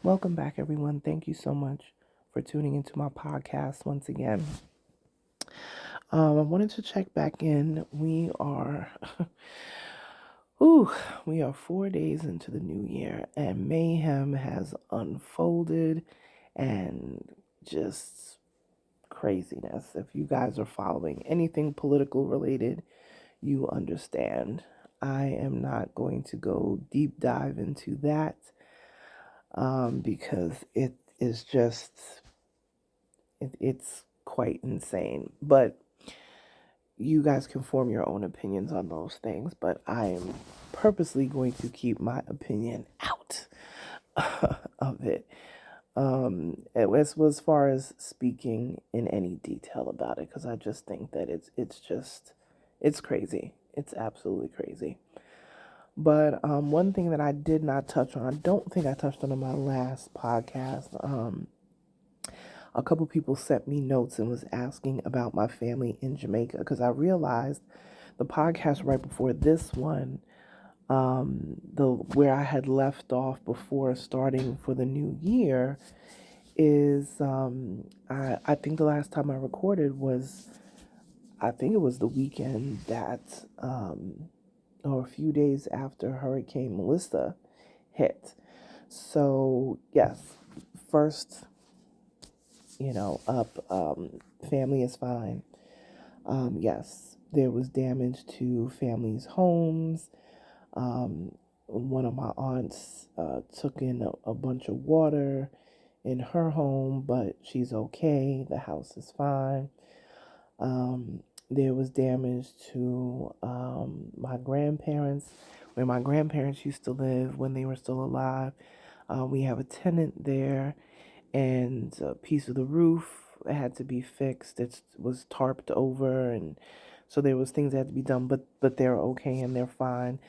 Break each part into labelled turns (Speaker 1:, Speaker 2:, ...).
Speaker 1: Welcome back, everyone. Thank you so much for tuning into my podcast once again. I wanted to check back in. Ooh, we are 4 days into the new year, and mayhem has unfolded, and just craziness. If you guys are following anything political related, you understand. I am not going to go deep dive into that because it is just it's quite insane. But you guys can form your own opinions on those things. But I am purposely going to keep my opinion out of it. As far as speaking in any detail about it, because I just think that it's crazy. It's absolutely crazy. But one thing that I did not touch on, I don't think I touched on in my last podcast. A couple people sent me notes and was asking about my family in Jamaica because I realized the podcast right before this one, the where I had left off before starting for the new year, is I think the last time I recorded was I think it was the weekend that or a few days after Hurricane Melissa hit. So yes, first up. Family is fine. Yes, there was damage to families' homes. One of my aunts took in a bunch of water in her home, but she's okay. The house is fine. There was damage to my grandparents, where my grandparents used to live when they were still alive. We have a tenant there, and a piece of the roof had to be fixed. It was tarped over, and so there was things that had to be done. But they're okay and they're fine.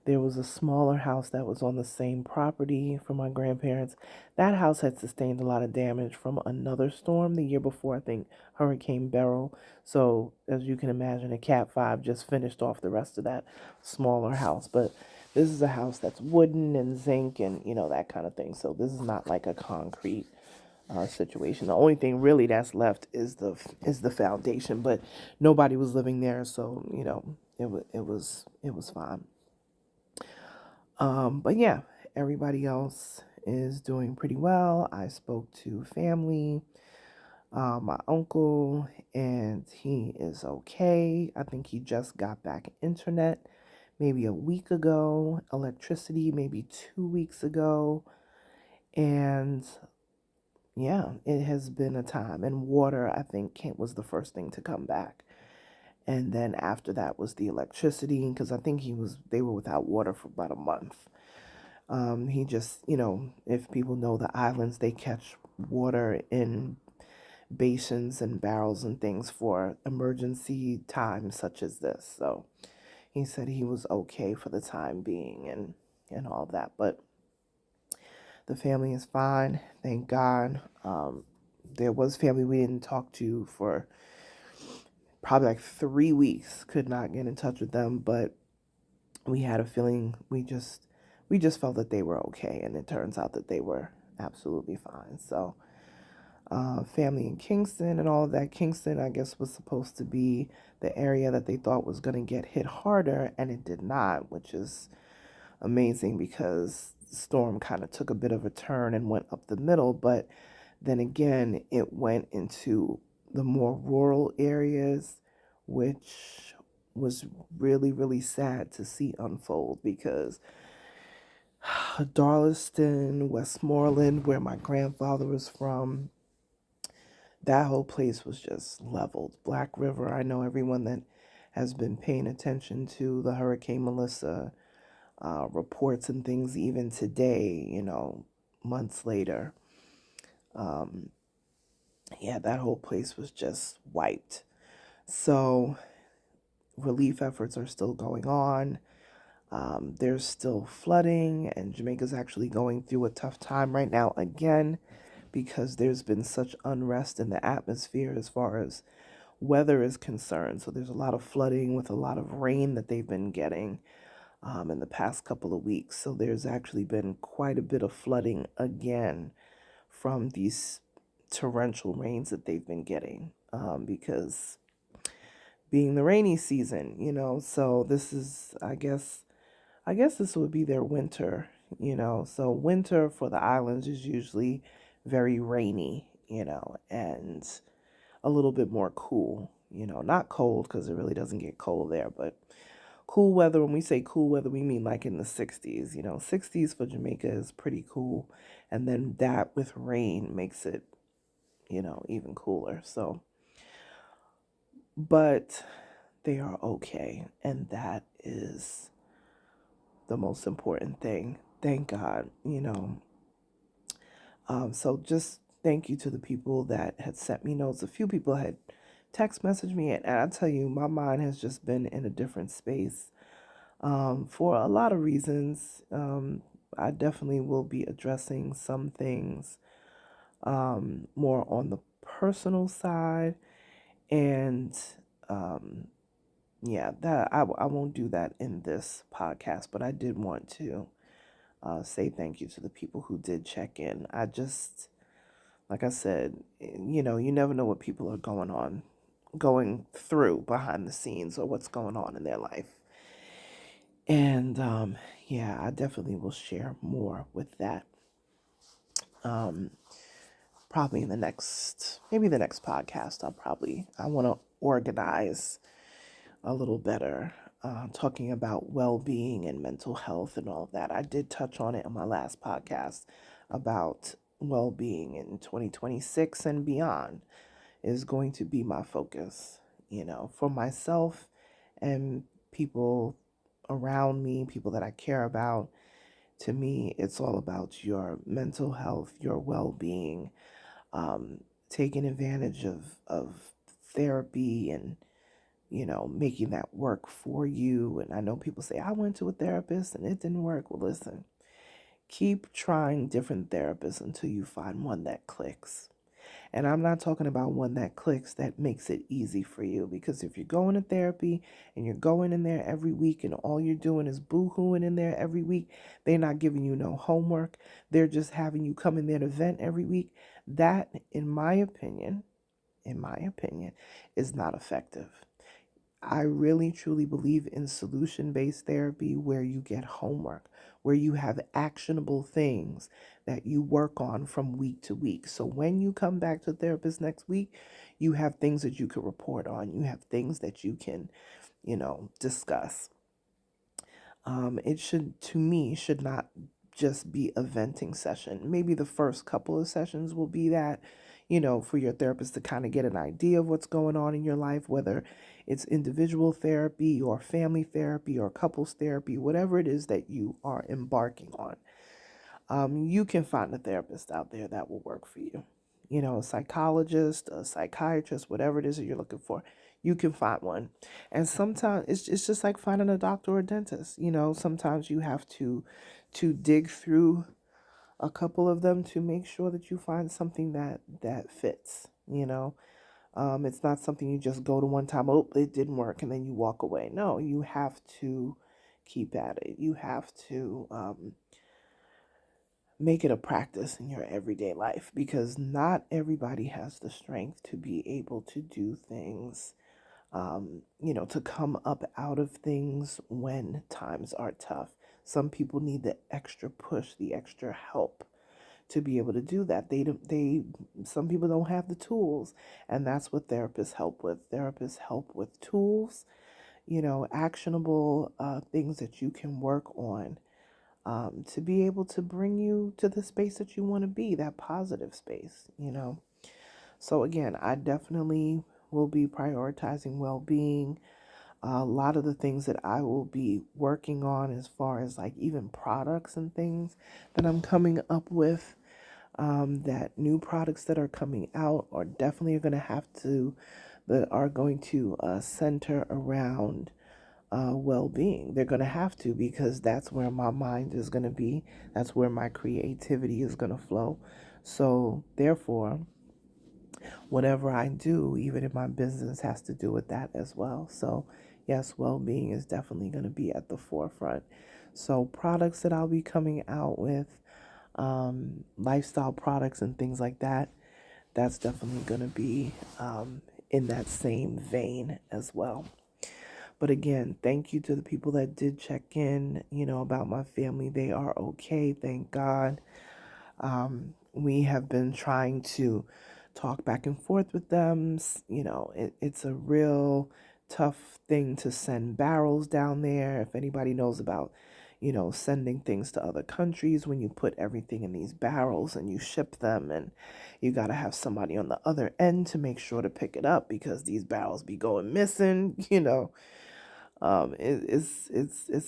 Speaker 1: There was a smaller house that was on the same property for my grandparents. That house had sustained a lot of damage from another storm the year before, I think Hurricane Beryl. So, as you can imagine, a Cat 5 just finished off the rest of that smaller house. But this is a house that's wooden and zinc and, that kind of thing. So, this is not like a concrete situation. The only thing really that's left is the foundation, but nobody was living there, so it was fine. But yeah, everybody else is doing pretty well. I spoke to family, my uncle, and he is okay. I think he just got back internet maybe a week ago, electricity maybe 2 weeks ago, and yeah, it has been a time. And water, I think, was the first thing to come back. And then after that was the electricity, because I think they were without water for about a month. He just, if people know the islands, they catch water in basins and barrels and things for emergency times such as this. So he said he was okay for the time being and all that. But the family is fine, thank God. There was family we didn't talk to for probably like 3 weeks. Could not get in touch with them, but we had a feeling we just felt that they were okay, and it turns out that they were absolutely fine. So, family in Kingston and all of that. Kingston, I guess, was supposed to be the area that they thought was going to get hit harder, and it did not, which is amazing because the storm kind of took a bit of a turn and went up the middle, but then again, it went into the more rural areas, which was really, really sad to see unfold because Darlaston, Westmoreland, where my grandfather was from, that whole place was just leveled. Black River, I know everyone that has been paying attention to the Hurricane Melissa reports and things even today, months later. Um, yeah, that whole place was just wiped. So relief efforts are still going on. There's still flooding, and Jamaica's actually going through a tough time right now again because there's been such unrest in the atmosphere as far as weather is concerned. So there's a lot of flooding with a lot of rain that they've been getting. in the past couple of weeks. So there's actually been quite a bit of flooding again from these torrential rains that they've been getting, because being the rainy season, so this is, I guess this would be their winter, So winter for the islands is usually very rainy, and a little bit more cool, not cold because it really doesn't get cold there, but cool weather. When we say cool weather, we mean like in the 60s. 60s for Jamaica is pretty cool. And then that with rain makes it, even cooler. So, but they are okay. And that is the most important thing. Thank God, So just thank you to the people that had sent me notes. A few people had text messaged me, and I tell you, my mind has just been in a different space, for a lot of reasons. I definitely will be addressing some things, more on the personal side, and um, yeah, that I won't do that in this podcast, but I did want to say thank you to the people who did check in. I just, like I said, you never know what people are going through behind the scenes, or what's going on in their life. And yeah, I definitely will share more with that. Um, Probably in maybe the next podcast. I want to organize a little better, talking about well-being and mental health and all of that. I did touch on it in my last podcast about well-being in 2026 and beyond is going to be my focus, for myself and people around me, people that I care about. To me, it's all about your mental health, your well-being, um, taking advantage of therapy, and making that work for you. And I know people say, I went to a therapist and it didn't work. Well, listen, keep trying different therapists until you find one that clicks. And I'm not talking about one that clicks that makes it easy for you. Because if you're going to therapy and you're going in there every week and all you're doing is boo-hooing in there every week, they're not giving you no homework. They're just having you come in there to vent every week. That, in my opinion, is not effective. I really truly believe in solution-based therapy where you get homework, where you have actionable things that you work on from week to week. So when you come back to the therapist next week, you have things that you can report on. You have things that you can, discuss. It should, to me, should not just be a venting session. Maybe the first couple of sessions will be that, for your therapist to kind of get an idea of what's going on in your life, whether it's individual therapy or family therapy or couples therapy, whatever it is that you are embarking on. You can find a therapist out there that will work for you. A psychologist, a psychiatrist, whatever it is that you're looking for, you can find one. And sometimes it's just like finding a doctor or a dentist. Sometimes you have to dig through a couple of them to make sure that you find something that fits. It's not something you just go to one time, oh, it didn't work, and then you walk away. No, you have to keep at it. You have to make it a practice in your everyday life, because not everybody has the strength to be able to do things, to come up out of things when times are tough. Some people need the extra push, the extra help to be able to do that. Some people don't have the tools, and that's what therapists help with. Therapists help with tools, actionable things that you can work on, to be able to bring you to the space that you want to be, that positive space. So again, I definitely will be prioritizing well-being. A lot of the things that I will be working on, as far as like even products and things that I'm coming up with, that new products that are coming out are definitely going to center around well-being. They're going to have to, because that's where my mind is going to be. That's where my creativity is going to flow. So therefore, whatever I do, even in my business, has to do with that as well. So yes, well-being is definitely going to be at the forefront. So products that I'll be coming out with, lifestyle products and things like that, that's definitely going to be in that same vein as well. But again, thank you to the people that did check in, about my family. They are okay, thank God. We have been trying to talk back and forth with them. It's a real tough thing to send barrels down there. If anybody knows about, sending things to other countries, when you put everything in these barrels and you ship them, and you got to have somebody on the other end to make sure to pick it up because these barrels be going missing. It's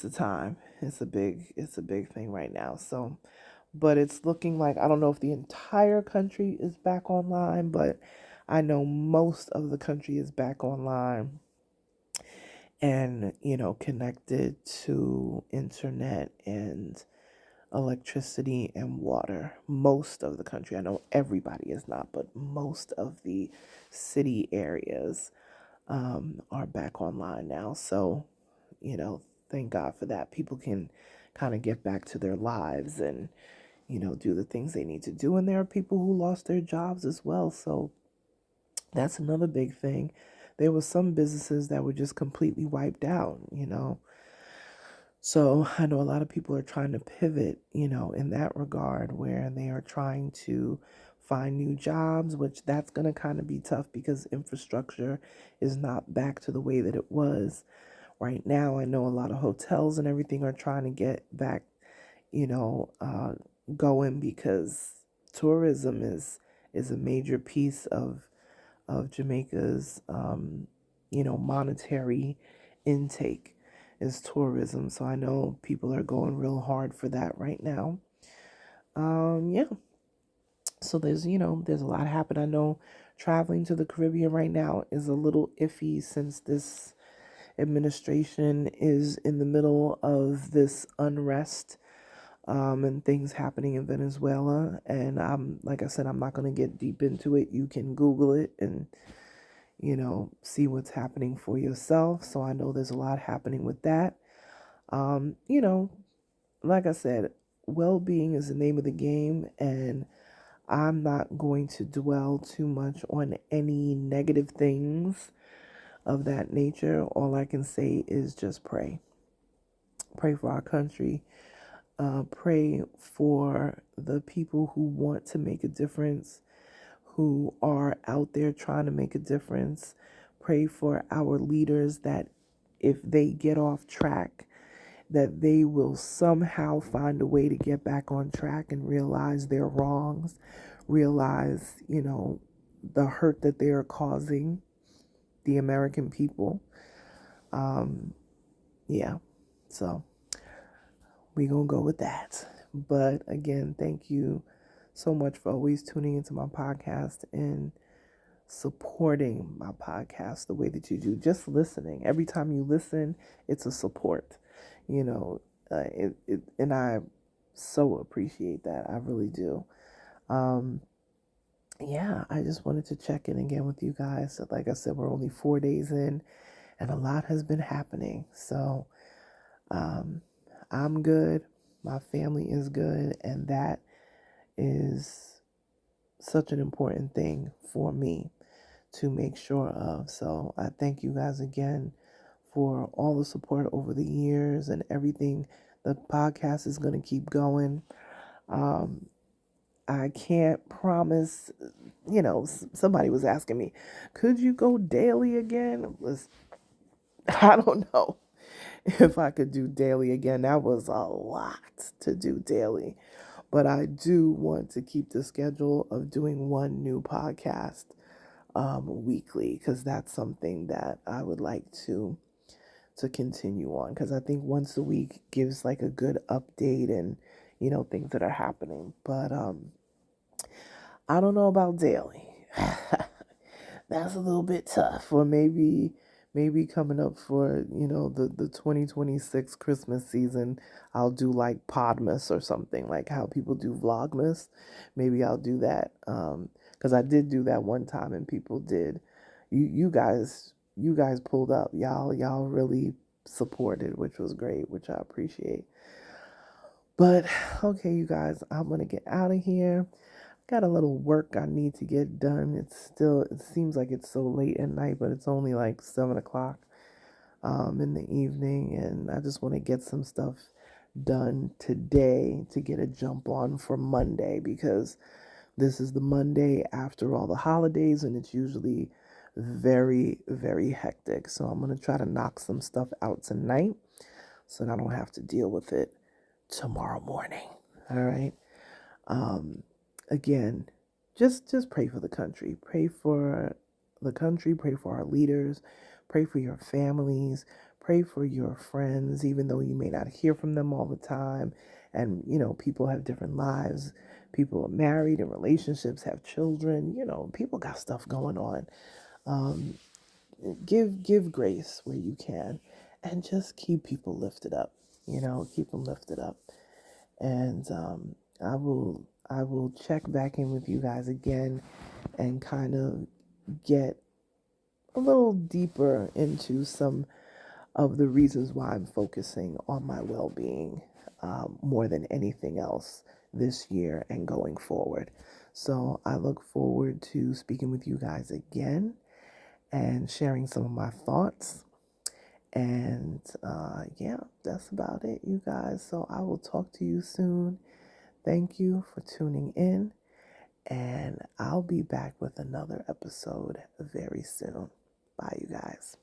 Speaker 1: a time. It's a big thing right now. So, but it's looking like, I don't know if the entire country is back online, but I know most of the country is back online and, connected to internet and electricity and water. Most of the country. I know everybody is not, but most of the city areas are back online now. So, thank God for that. People can kind of get back to their lives and, do the things they need to do. And there are people who lost their jobs as well. So that's another big thing. There were some businesses that were just completely wiped out. So I know a lot of people are trying to pivot, in that regard, where they are trying to find new jobs, which that's going to kind of be tough because infrastructure is not back to the way that it was. Right now, I know a lot of hotels and everything are trying to get back, you know, uh, going because tourism is a major piece of Jamaica's, monetary intake is tourism. So I know people are going real hard for that right now. Yeah. So there's a lot happening. I know traveling to the Caribbean right now is a little iffy since this administration is in the middle of this unrest, and things happening in Venezuela. And like I said, I'm not going to get deep into it. You can Google it and, see what's happening for yourself. So I know there's a lot happening with that. Um, you know, like I said, well being is the name of the game. And I'm not going to dwell too much on any negative things of that nature. All I can say is just pray. Pray for our country. Pray for the people who want to make a difference, who are out there trying to make a difference. Pray for our leaders that if they get off track, that they will somehow find a way to get back on track and realize their wrongs, realize, the hurt that they are causing the American people. Um, yeah, so we gonna go with that. But again, thank you so much for always tuning into my podcast and supporting my podcast the way that you do. Just listening. Every time you listen, it's a support. You know, and I so appreciate that. I really do. Um, yeah, I just wanted to check in again with you guys. So like I said, we're only 4 days in, and a lot has been happening. So um, I'm good. My family is good, and that is such an important thing for me to make sure of. So I thank you guys again for all the support over the years and everything. The podcast is going to keep going. Um, I can't promise, somebody was asking me, could you go daily again? I don't know if I could do daily again. That was a lot to do daily. But I do want to keep the schedule of doing one new podcast weekly, because that's something that I would like to continue on, because I think once a week gives like a good update and things that are happening. But I don't know about daily. That's a little bit tough. Or maybe coming up for the 2026 Christmas season, I'll do like Podmas or something, like how people do Vlogmas. Maybe I'll do that, because I did do that one time and people did. You guys you guys pulled up. Y'all really supported, which was great, which I appreciate. But okay, you guys, I'm gonna get out of here. Got a little work I need to get done. It seems like it's so late at night, but it's only like 7 o'clock in the evening, and I just want to get some stuff done today to get a jump on for Monday, because this is the Monday after all the holidays, and it's usually very, very hectic. So I'm going to try to knock some stuff out tonight so that I don't have to deal with it tomorrow morning. All right. Um, Again, just pray for the country. Pray for the country. Pray for our leaders. Pray for your families. Pray for your friends, even though you may not hear from them all the time. And people have different lives. People are married in relationships, have children. People got stuff going on. Um, give grace where you can, and just keep people lifted up. Keep them lifted up. And I will check back in with you guys again and kind of get a little deeper into some of the reasons why I'm focusing on my well-being more than anything else this year and going forward. So I look forward to speaking with you guys again and sharing some of my thoughts. And yeah, that's about it, you guys. So I will talk to you soon. Thank you for tuning in, and I'll be back with another episode very soon. Bye, you guys.